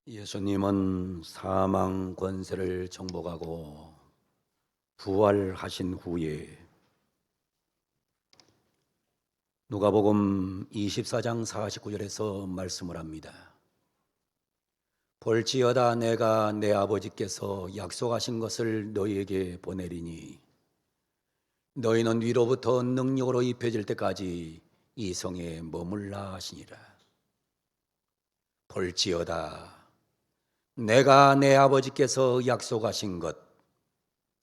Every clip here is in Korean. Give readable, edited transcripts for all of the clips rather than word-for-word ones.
예수님은 사망 권세를 정복하고 부활하신 후에 누가복음 24장 49절에서 말씀을 합니다. 볼지어다 내가 내 아버지께서 약속하신 것을 너희에게 보내리니 너희는 위로부터 능력으로 입혀질 때까지 이 성에 머물라 하시니라. 볼지어다 내가 내 아버지께서 약속하신 것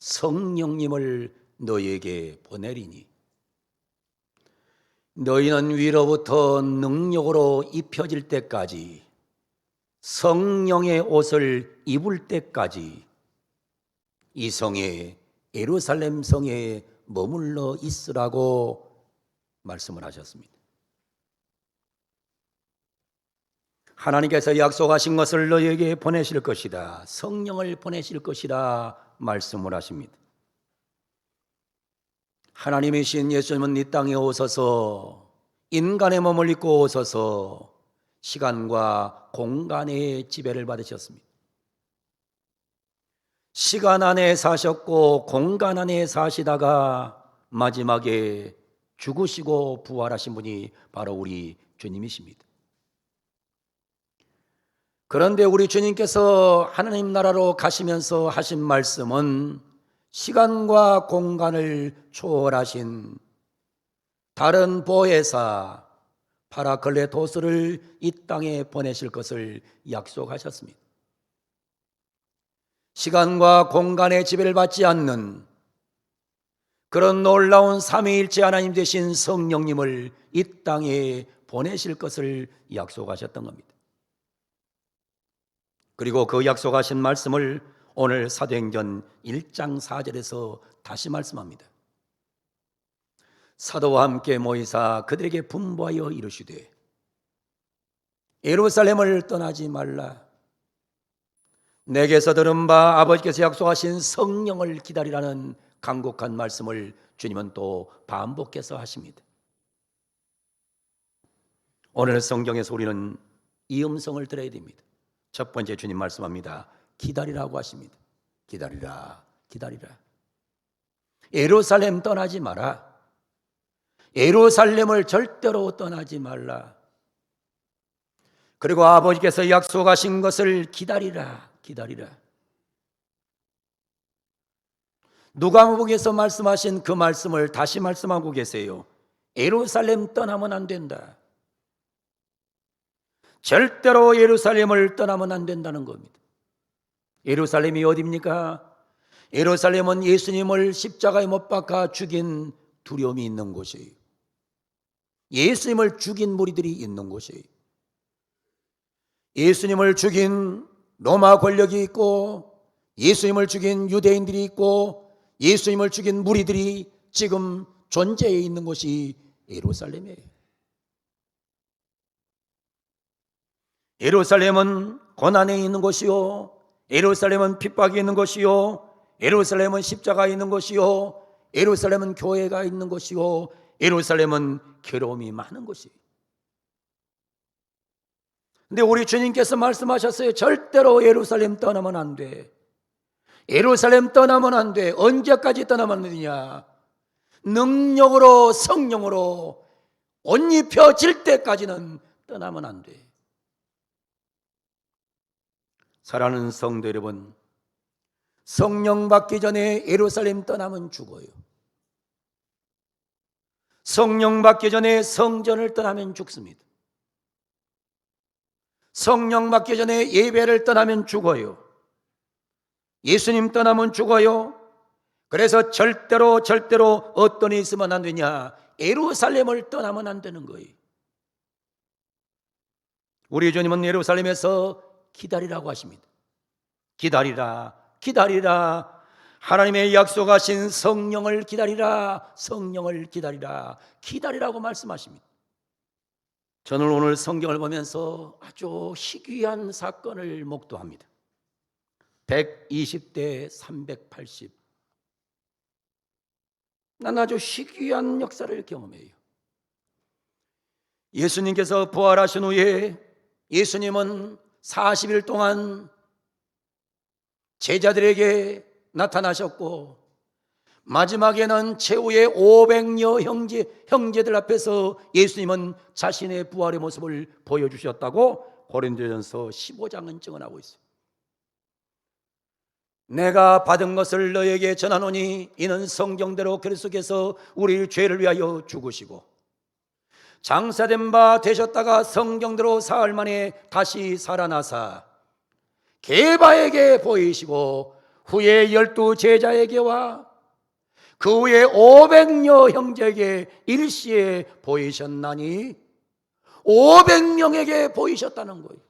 성령님을 너희에게 보내리니 너희는 위로부터 능력으로 입혀질 때까지 성령의 옷을 입을 때까지 이 성에 예루살렘 성에 머물러 있으라고 말씀을 하셨습니다. 하나님께서 약속하신 것을 너희에게 보내실 것이다. 성령을 보내실 것이다 말씀을 하십니다. 하나님이신 예수님은 이 땅에 오셔서 인간의 몸을 입고 오셔서 시간과 공간의 지배를 받으셨습니다. 시간 안에 사셨고 공간 안에 사시다가 마지막에 죽으시고 부활하신 분이 바로 우리 주님이십니다. 그런데 우리 주님께서 하나님 나라로 가시면서 하신 말씀은 시간과 공간을 초월하신 다른 보혜사 파라클레토스를 이 땅에 보내실 것을 약속하셨습니다. 시간과 공간의 지배를 받지 않는 그런 놀라운 삼위일체 하나님 되신 성령님을 이 땅에 보내실 것을 약속하셨던 겁니다. 그리고 그 약속하신 말씀을 오늘 사도행전 1장 4절에서 다시 말씀합니다. 사도와 함께 모이사 그들에게 분부하여 이르시되 예루살렘을 떠나지 말라. 내게서 들은 바 아버지께서 약속하신 성령을 기다리라는 간곡한 말씀을 주님은 또 반복해서 하십니다. 오늘 성경에서 우리는 이 음성을 들어야 됩니다. 첫 번째 주님 말씀합니다. 기다리라고 하십니다. 기다리라, 기다리라. 예루살렘 떠나지 마라. 예루살렘을 절대로 떠나지 말라. 그리고 아버지께서 약속하신 것을 기다리라, 기다리라. 누가복음에서 말씀하신 그 말씀을 다시 말씀하고 계세요. 예루살렘 떠나면 안 된다. 절대로 예루살렘을 떠나면 안 된다는 겁니다. 예루살렘이 어디입니까? 예루살렘은 예수님을 십자가에 못 박아 죽인 두려움이 있는 곳이에요. 예수님을 죽인 무리들이 있는 곳이에요. 예수님을 죽인 로마 권력이 있고 예수님을 죽인 유대인들이 있고 예수님을 죽인 무리들이 지금 존재해 있는 곳이 예루살렘이에요. 예루살렘은 고난에 있는 곳이요, 예루살렘은 핍박이 있는 곳이요, 예루살렘은 십자가에 있는 곳이요, 예루살렘은 교회가 있는 곳이요, 예루살렘은 괴로움이 많은 곳이에요. 근데 우리 주님께서 말씀하셨어요. 절대로 예루살렘 떠나면 안 돼. 예루살렘 떠나면 안 돼. 언제까지 떠나면 안 되냐? 능력으로 성령으로 옷 입혀질 때까지는 떠나면 안 돼. 사랑하는 성도 여러분, 성령 받기 전에 예루살렘 떠나면 죽어요. 성령 받기 전에 성전을 떠나면 죽습니다. 성령 받기 전에 예배를 떠나면 죽어요. 예수님 떠나면 죽어요. 그래서 절대로 어떤 일이 있으면 안 되냐? 예루살렘을 떠나면 안 되는 거예요. 우리 주님은 예루살렘에서 기다리라고 하십니다. 기다리라, 기다리라. 하나님의 약속하신 성령을 기다리라, 성령을 기다리라, 기다리라고 말씀하십니다. 저는 오늘 성경을 보면서 아주 희귀한 사건을 목도합니다. 120대 380. 난 아주 희귀한 역사를 경험해요. 예수님께서 부활하신 후에 예수님은 40일 동안 제자들에게 나타나셨고 마지막에는 최후의 500여 형제들 앞에서 예수님은 자신의 부활의 모습을 보여주셨다고 고린도전서 15장은 증언하고 있어요. 내가 받은 것을 너에게 전하노니 이는 성경대로 그리스도께서 우리 죄를 위하여 죽으시고 장사된 바 되셨다가 성경대로 사흘 만에 다시 살아나사 게바에게 보이시고 후에 12 제자에게와 그 후에 500여 형제에게 일시에 보이셨나니 500명에게 보이셨다는 거예요.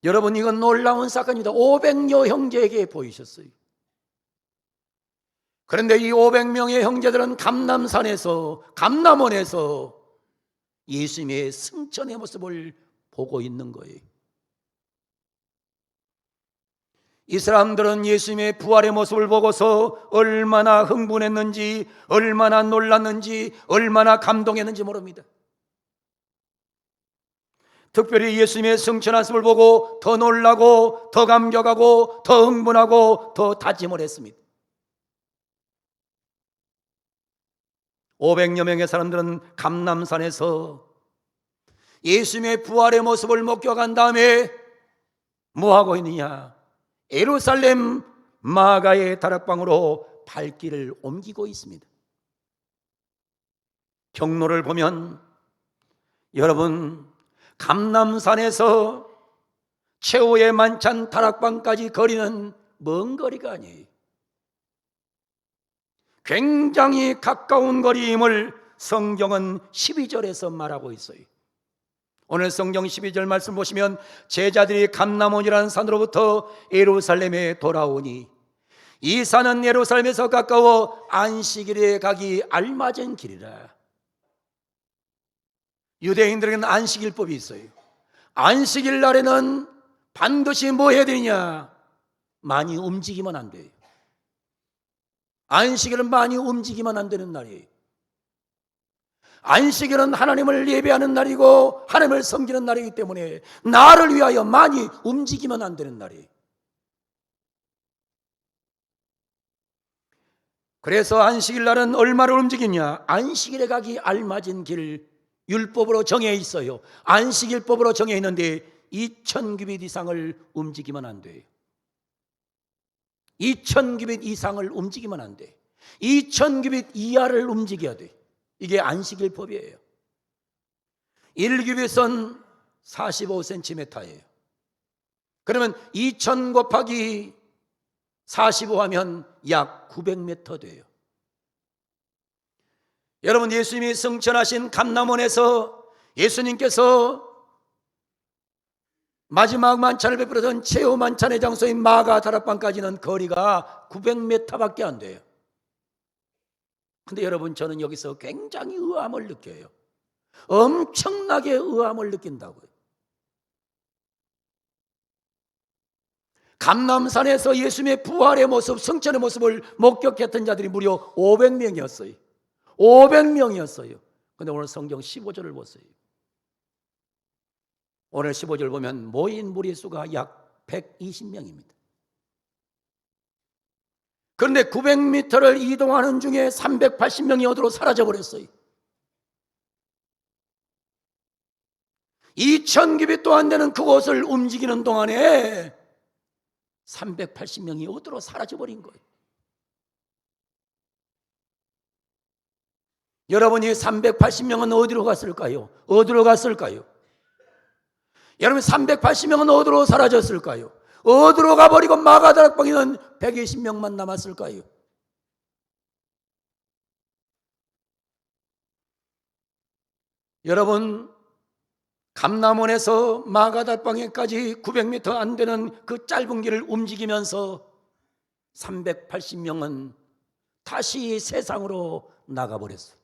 여러분, 이건 놀라운 사건입니다. 500여 형제에게 보이셨어요. 그런데 이 500명의 형제들은 감남원에서 예수님의 승천의 모습을 보고 있는 거예요. 이 사람들은 예수님의 부활의 모습을 보고서 얼마나 흥분했는지, 얼마나 놀랐는지, 얼마나 감동했는지 모릅니다. 특별히 예수님의 승천한 모습을 보고 더 놀라고, 더 감격하고, 더 흥분하고, 더 다짐을 했습니다. 500여 명의 사람들은 감람산에서 예수님의 부활의 모습을 목격한 다음에 뭐 하고 있느냐? 예루살렘 마가의 다락방으로 발길을 옮기고 있습니다. 경로를 보면 여러분, 감람산에서 최후의 만찬 다락방까지 거리는 먼 거리가 아니에요. 굉장히 가까운 거리임을 성경은 12절에서 말하고 있어요. 오늘 성경 12절 말씀 보시면 제자들이 감람원이라는 산으로부터 예루살렘에 돌아오니 이 산은 예루살렘에서 가까워 안식일에 가기 알맞은 길이라. 유대인들에게는 안식일법이 있어요. 안식일 날에는 반드시 뭐 해야 되느냐? 많이 움직이면 안 돼요. 안식일은 많이 움직이면 안 되는 날이에요. 안식일은 하나님을 예배하는 날이고 하나님을 섬기는 날이기 때문에 나를 위하여 많이 움직이면 안 되는 날이에요. 그래서 안식일 날은 얼마를 움직이냐? 안식일에 가기 알맞은 길, 율법으로 정해 있어요. 안식일법으로 정해 있는데 2000규빗 이상을 움직이면 안 돼요. 2000규빗 이상을 움직이면 안 돼. 2000규빗 이하를 움직여야 돼. 이게 안식일법이에요. 1규빗은 45cm예요. 그러면 2000 곱하기 45 하면 약 900m 돼요. 여러분, 예수님이 승천하신 감람원에서 예수님께서 마지막 만찬을 베풀었던 최후 만찬의 장소인 마가 다락방까지는 거리가 900m밖에 안 돼요. 근데 여러분, 저는 여기서 굉장히 의함을 느껴요. 엄청나게 의함을 느낀다고요. 감람산에서 예수님의 부활의 모습, 승천의 모습을 목격했던 자들이 무려 500명이었어요. 500명이었어요. 근데 오늘 성경 15절을 보세요. 오늘 15절 보면 모인 무리수가 약 120명입니다. 그런데 900m를 이동하는 중에 380명이 어디로 사라져버렸어요. 2000규빗도 안 되는 그곳을 움직이는 동안에 380명이 어디로 사라져버린 거예요. 여러분이 380명은 어디로 갔을까요? 어디로 갔을까요? 여러분, 380명은 어디로 사라졌을까요? 어디로 가버리고 마가다락방에는 120명만 남았을까요? 여러분, 감람원에서 마가다락방에까지 900m 안 되는 그 짧은 길을 움직이면서 380명은 다시 세상으로 나가버렸어요.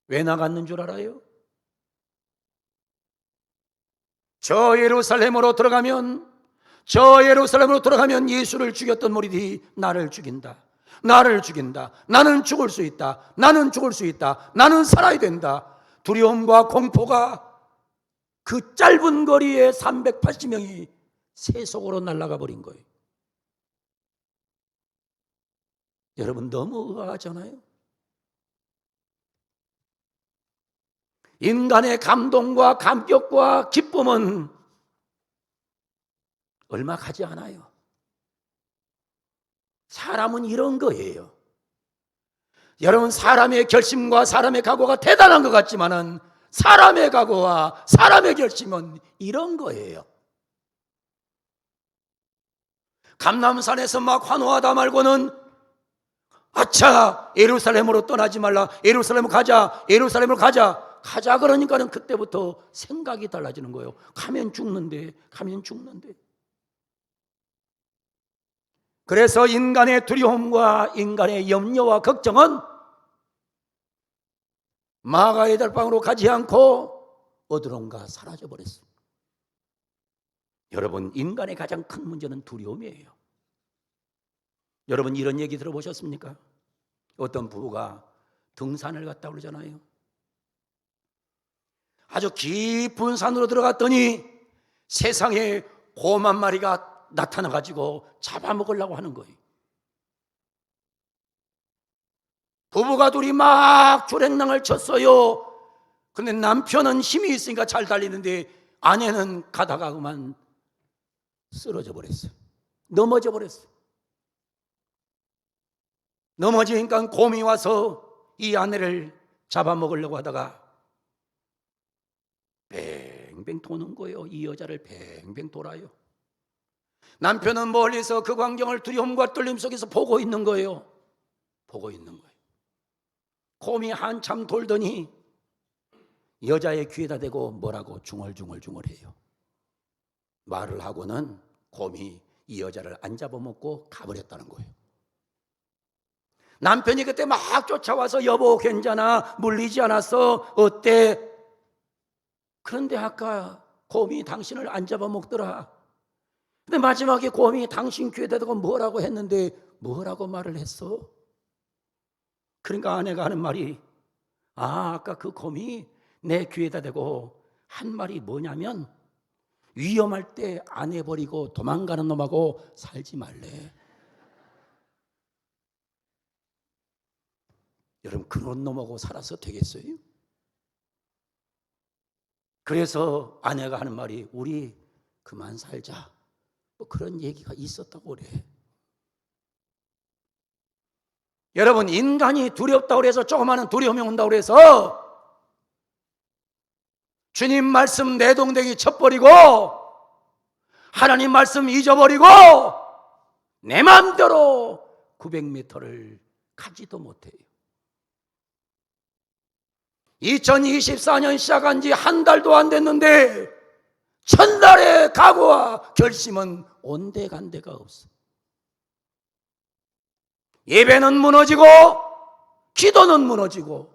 왜 나갔는 줄 알아요? 저 예루살렘으로 들어가면 예수를 죽였던 무리들이 나를 죽인다. 나를 죽인다. 나는 죽을 수 있다. 나는 죽을 수 있다. 나는 살아야 된다. 두려움과 공포가 그 짧은 거리에 380명이 세속으로 날아가 버린 거예요. 여러분 너무 의아하잖아요. 인간의 감동과 감격과 기쁨은 얼마 가지 않아요. 사람은 이런 거예요. 여러분 사람의 결심과 사람의 각오가 대단한 것 같지만은 사람의 각오와 사람의 결심은 이런 거예요. 감람산에서 막 환호하다 말고는 아차 예루살렘으로 떠나지 말라, 예루살렘으로 가자, 예루살렘으로 가자 그러니까는 그때부터 생각이 달라지는 거예요. 가면 죽는데. 그래서 인간의 두려움과 인간의 염려와 걱정은 마가의 달방으로 가지 않고 어디론가 사라져버렸어요. 여러분 인간의 가장 큰 문제는 두려움이에요. 여러분 이런 얘기 들어보셨습니까? 어떤 부부가 등산을 갔다 그러잖아요. 아주 깊은 산으로 들어갔더니 세상에 곰 한 마리가 나타나가지고 잡아먹으려고 하는 거예요. 부부가 둘이 막 주랭랑을 쳤어요. 근데 남편은 힘이 있으니까 잘 달리는데 아내는 가다가 그만 쓰러져 버렸어요. 넘어져 버렸어요. 넘어지니까 곰이 와서 이 아내를 잡아먹으려고 하다가 뱅뱅 도는 거예요. 이 여자를 뱅뱅 돌아요. 남편은 멀리서 그 광경을 두려움과 떨림 속에서 보고 있는 거예요. 곰이 한참 돌더니 여자의 귀에다 대고 뭐라고 중얼중얼해요. 말을 하고는 곰이 이 여자를 안 잡아먹고 가버렸다는 거예요. 남편이 그때 막 쫓아와서 여보 괜찮아? 물리지 않았어? 어때? 그런데 아까 곰이 당신을 안 잡아먹더라. 근데 마지막에 곰이 당신 귀에다 대고 뭐라고 했는데 뭐라고 말을 했어? 그러니까 아내가 하는 말이 아까 그 곰이 내 귀에다 대고 한 말이 뭐냐면 위험할 때 아내 버리고 도망가는 놈하고 살지 말래. 여러분 그런 놈하고 살아서 되겠어요? 그래서 아내가 하는 말이 우리 그만 살자. 뭐 그런 얘기가 있었다고 그래. 여러분 인간이 두렵다고 그래서 조그마한 두려움이 온다고 그래서 주님 말씀 내동댕이 쳐버리고 하나님 말씀 잊어버리고 내 마음대로 900m를 가지도 못해요. 2024년 시작한 지 한 달도 안 됐는데 첫날의 각오와 결심은 온데간데가 없어. 예배는 무너지고 기도는 무너지고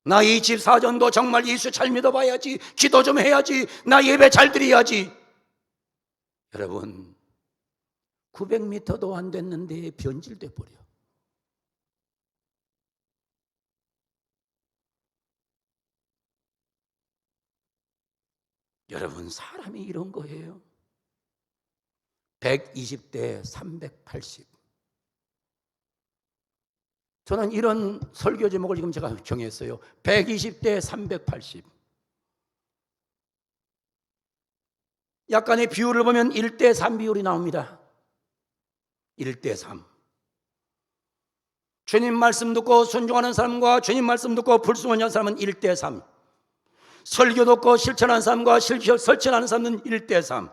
나 24전도 정말 예수 잘 믿어봐야지, 기도 좀 해야지, 나 예배 잘 드려야지. 여러분 900m도 안 됐는데 변질돼 버려. 여러분 사람이 이런 거예요. 120대 380. 저는 이런 설교 제목을 지금 제가 정했어요. 120대 380. 약간의 비율을 보면 1대 3 비율이 나옵니다. 1대 3. 주님 말씀 듣고 순종하는 사람과 주님 말씀 듣고 불순종하는 사람은 1대 3. 설교 듣고 실천하는 사람과 실천하는 사람은 1대 3.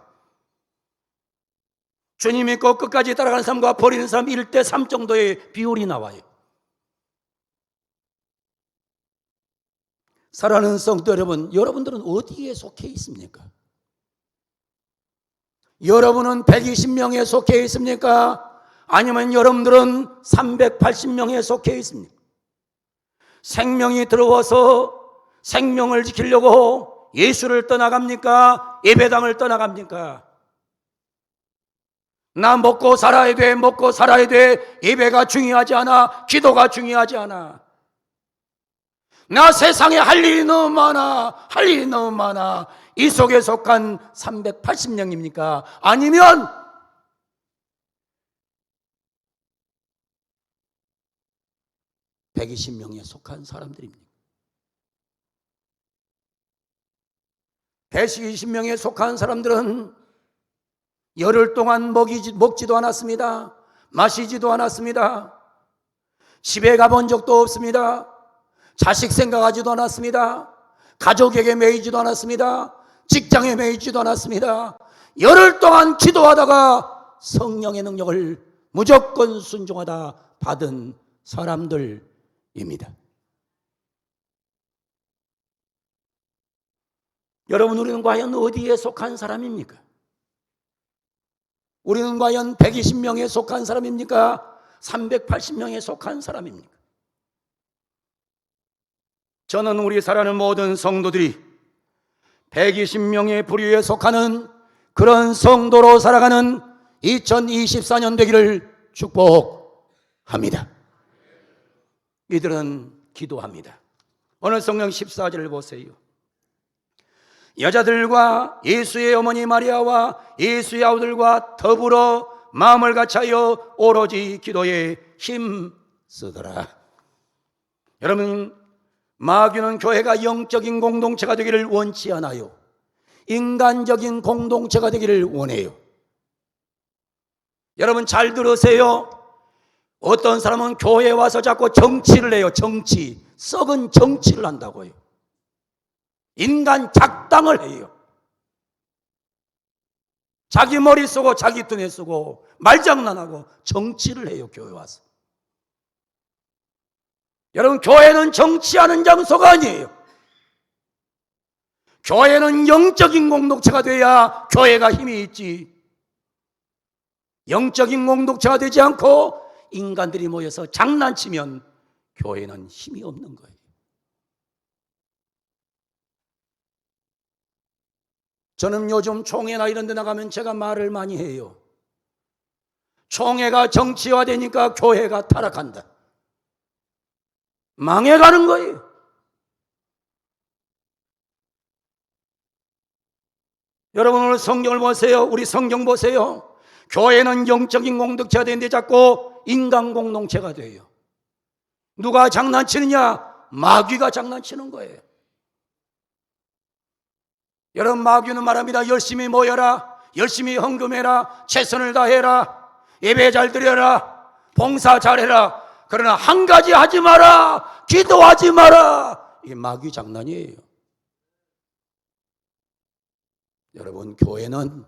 주님 믿고 끝까지 따라가는 사람과 버리는 사람 1대 3 정도의 비율이 나와요. 사랑하는 성도 여러분, 여러분들은 어디에 속해 있습니까? 여러분은 120명에 속해 있습니까? 아니면 여러분들은 380명에 속해 있습니까? 생명이 들어와서 생명을 지키려고 예수를 떠나갑니까? 예배당을 떠나갑니까? 나 먹고 살아야 돼, 먹고 살아야 돼. 예배가 중요하지 않아. 기도가 중요하지 않아. 나 세상에 할 일이 너무 많아. 할 일이 너무 많아. 이 속에 속한 380명입니까? 아니면 120명에 속한 사람들입니까? 120명에 속한 사람들은 열흘 동안 먹지도 않았습니다. 마시지도 않았습니다. 집에 가본 적도 없습니다. 자식 생각하지도 않았습니다. 가족에게 매이지도 않았습니다. 직장에 매이지도 않았습니다. 열흘 동안 기도하다가 성령의 능력을 무조건 순종하다 받은 사람들입니다. 여러분, 우리는 과연 어디에 속한 사람입니까? 우리는 과연 120명에 속한 사람입니까? 380명에 속한 사람입니까? 저는 우리 사랑하는 모든 성도들이 120명의 부류에 속하는 그런 성도로 살아가는 2024년 되기를 축복합니다. 이들은 기도합니다. 오늘 성경 14절을 보세요. 여자들과 예수의 어머니 마리아와 예수의 아우들과 더불어 마음을 같이하여 오로지 기도에 힘쓰더라. 여러분, 마귀는 교회가 영적인 공동체가 되기를 원치 않아요. 인간적인 공동체가 되기를 원해요. 여러분 잘 들으세요. 어떤 사람은 교회에 와서 자꾸 정치를 해요. 정치, 썩은 정치를 한다고요. 인간 작당을 해요. 자기 머리 쓰고 자기 두뇌 쓰고 말장난하고 정치를 해요. 교회 와서. 여러분, 교회는 정치하는 장소가 아니에요. 교회는 영적인 공동체가 돼야 교회가 힘이 있지. 영적인 공동체가 되지 않고 인간들이 모여서 장난치면 교회는 힘이 없는 거예요. 저는 요즘 총회나 이런 데 나가면 제가 말을 많이 해요. 총회가 정치화되니까 교회가 타락한다. 망해가는 거예요. 여러분 오늘 성경을 보세요. 우리 성경 보세요. 교회는 영적인 공동체가 되는데 자꾸 인간 공동체가 돼요. 누가 장난치느냐? 마귀가 장난치는 거예요. 여러분, 마귀는 말합니다. 열심히 모여라, 열심히 헌금해라, 최선을 다해라, 예배 잘 드려라, 봉사 잘해라. 그러나 한 가지 하지 마라, 기도하지 마라. 이게 마귀 장난이에요. 여러분, 교회는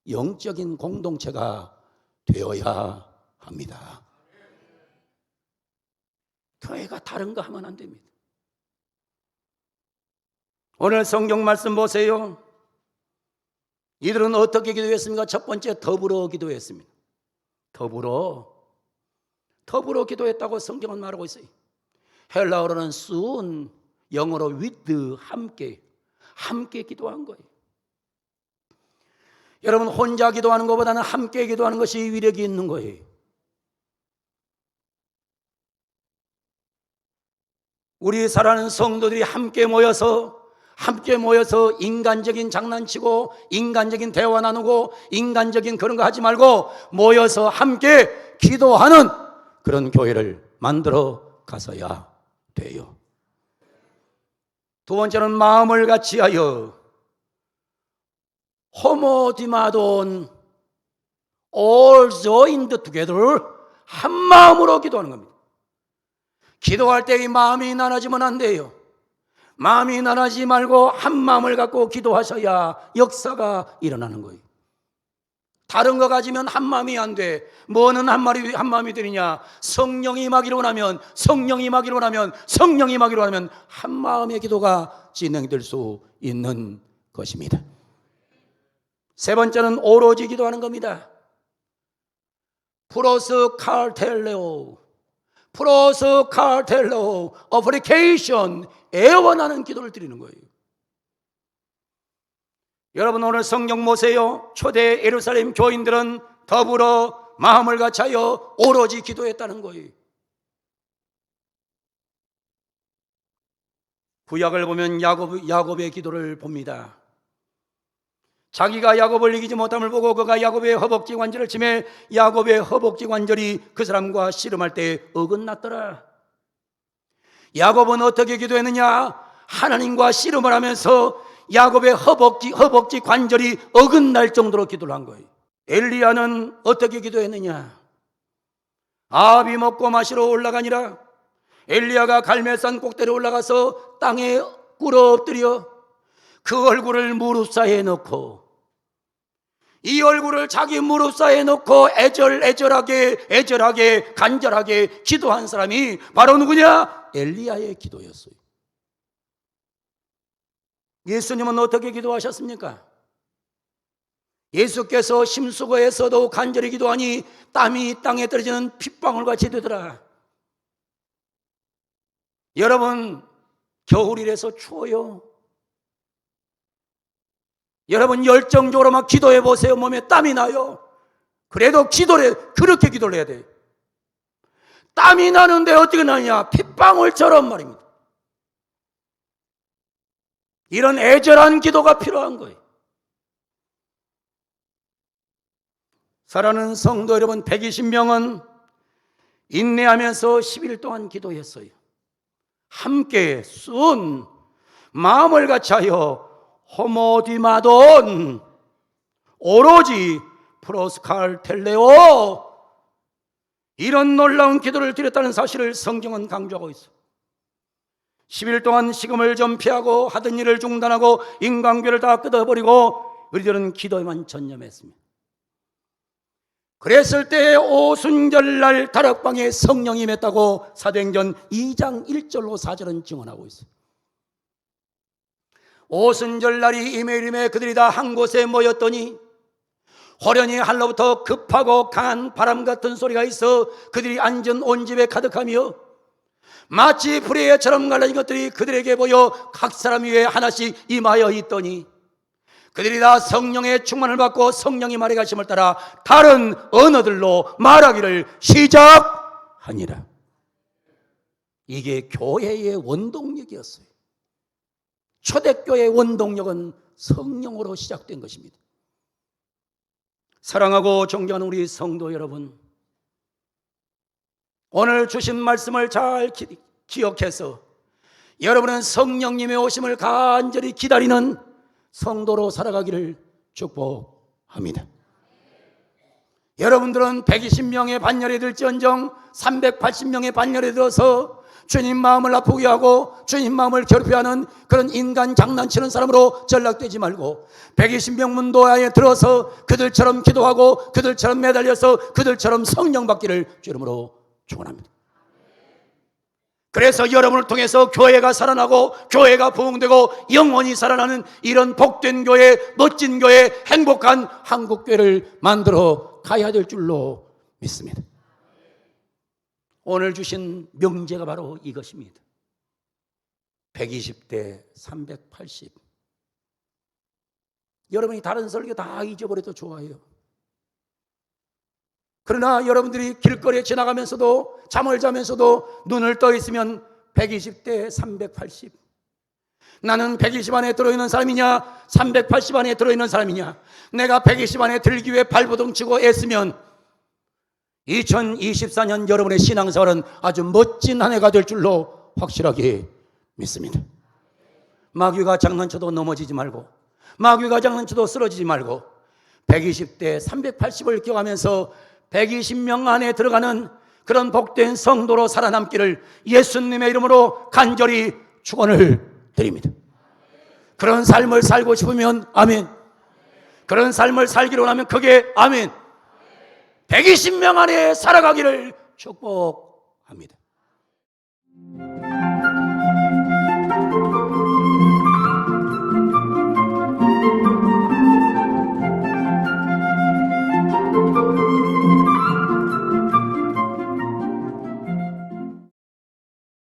영적인 공동체가 되어야 합니다. 교회가 다른 거 하면 안 됩니다. 오늘 성경 말씀 보세요. 이들은 어떻게 기도했습니까? 첫 번째, 더불어 기도했습니다. 더불어 기도했다고 성경은 말하고 있어요. 헬라어로는 soon, 영어로 with, 함께 기도한 거예요. 여러분, 혼자 기도하는 것보다는 함께 기도하는 것이 위력이 있는 거예요. 우리 사랑하는 성도들이 함께 모여서 인간적인 장난치고 인간적인 대화 나누고 인간적인 그런 거 하지 말고 모여서 함께 기도하는 그런 교회를 만들어 가서야 돼요. 두 번째는 마음을 같이하여 호모디마돈 all joined together, 한 마음으로 기도하는 겁니다. 기도할 때 이 마음이 나눠지면 안 돼요. 마음이 나눠지지 말고 한 마음을 갖고 기도하셔야 역사가 일어나는 거예요. 다른 거 가지면 한 마음이 안 돼. 뭐는 한 마음이 되느냐? 성령이 임하기로 하면 한 마음의 기도가 진행될 수 있는 것입니다. 세 번째는 오로지 기도하는 겁니다. 프로스 카르텔레오, 어플리케이션, 애원하는 기도를 드리는 거예요. 여러분 오늘 성경 보세요. 초대 예루살렘 교인들은 더불어 마음을 같이하여 오로지 기도했다는 거예요. 구약을 보면 야곱의 기도를 봅니다. 자기가 야곱을 이기지 못함을 보고 그가 야곱의 허벅지 관절을 치매 야곱의 허벅지 관절이 그 사람과 씨름할 때 어긋났더라. 야곱은 어떻게 기도했느냐? 하나님과 씨름을 하면서 야곱의 허벅지 관절이 어긋날 정도로 기도를 한 거예요. 엘리야는 어떻게 기도했느냐? 아합이 먹고 마시러 올라가니라. 엘리야가 갈멜산 꼭대기에 올라가서 땅에 꿇어 엎드려 그 얼굴을 무릎 사이에 넣고 이 얼굴을 자기 무릎 사이에 넣고 애절하게 간절하게 기도한 사람이 바로 누구냐? 엘리야의 기도였어요. 예수님은 어떻게 기도하셨습니까? 예수께서 심수고에서도 간절히 기도하니 땀이 땅에 떨어지는 핏방울같이 되더라. 여러분, 겨울이라서 추워요. 여러분 열정적으로 막 기도해 보세요. 몸에 땀이 나요. 그래도 그렇게 기도를 해야 돼요. 땀이 나는데 어떻게 나냐? 핏방울처럼 말입니다. 이런 애절한 기도가 필요한 거예요. 사랑하는 성도 여러분, 120명은 인내하면서 10일 동안 기도했어요. 함께 쓴 마음을 같이하여 호모디마돈 오로지 프로스칼 텔레오 이런 놀라운 기도를 드렸다는 사실을 성경은 강조하고 있어요. 10일 동안 식음을 전폐하고 하던 일을 중단하고 인간교를 다 끊어버리고 우리들은 기도에만 전념했습니다. 그랬을 때 오순절날 다락방에 성령이 임했다고 사도행전 2장 1절로 4절은 증언하고 있어요. 오순절날이 임해 그들이 다 한 곳에 모였더니 호련히 하늘로부터 급하고 강한 바람 같은 소리가 있어 그들이 앉은 온 집에 가득하며 마치 불의 해처럼 갈라진 것들이 그들에게 보여 각 사람 위에 하나씩 임하여 있더니 그들이 다 성령의 충만을 받고 성령이 말해 가심을 따라 다른 언어들로 말하기를 시작하니라. 이게 교회의 원동력이었어요. 초대교회의 원동력은 성령으로 시작된 것입니다. 사랑하고 존경하는 우리 성도 여러분, 오늘 주신 말씀을 잘 기억해서 여러분은 성령님의 오심을 간절히 기다리는 성도로 살아가기를 축복합니다. 여러분들은 120명의 반열에 들지언정 380명의 반열에 들어서 주님 마음을 아프게 하고 주님 마음을 괴롭게 하는 그런 인간 장난치는 사람으로 전락되지 말고 120명 문도하에 들어서 그들처럼 기도하고 그들처럼 매달려서 그들처럼 성령 받기를 주 이름으로 축원합니다. 그래서 여러분을 통해서 교회가 살아나고 교회가 부흥되고 영원히 살아나는 이런 복된 교회, 멋진 교회, 행복한 한국교회를 만들어 가야 될 줄로 믿습니다. 오늘 주신 명제가 바로 이것입니다. 120대 380. 여러분이 다른 설교 다 잊어버려도 좋아해요. 그러나 여러분들이 길거리에 지나가면서도 잠을 자면서도 눈을 떠 있으면 120대 380. 나는 120 안에 들어있는 사람이냐 380 안에 들어있는 사람이냐. 내가 120 안에 들기 위해 발버둥 치고 애쓰면 2024년 여러분의 신앙생활은 아주 멋진 한 해가 될 줄로 확실하게 믿습니다. 마귀가 장난쳐도 넘어지지 말고 마귀가 장난쳐도 쓰러지지 말고 120대 380을 기억하면서 120명 안에 들어가는 그런 복된 성도로 살아남기를 예수님의 이름으로 간절히 축원을 드립니다. 그런 삶을 살고 싶으면 아멘. 그런 삶을 살기로 하면 그게 아멘. 120명 안에 살아가기를 축복합니다.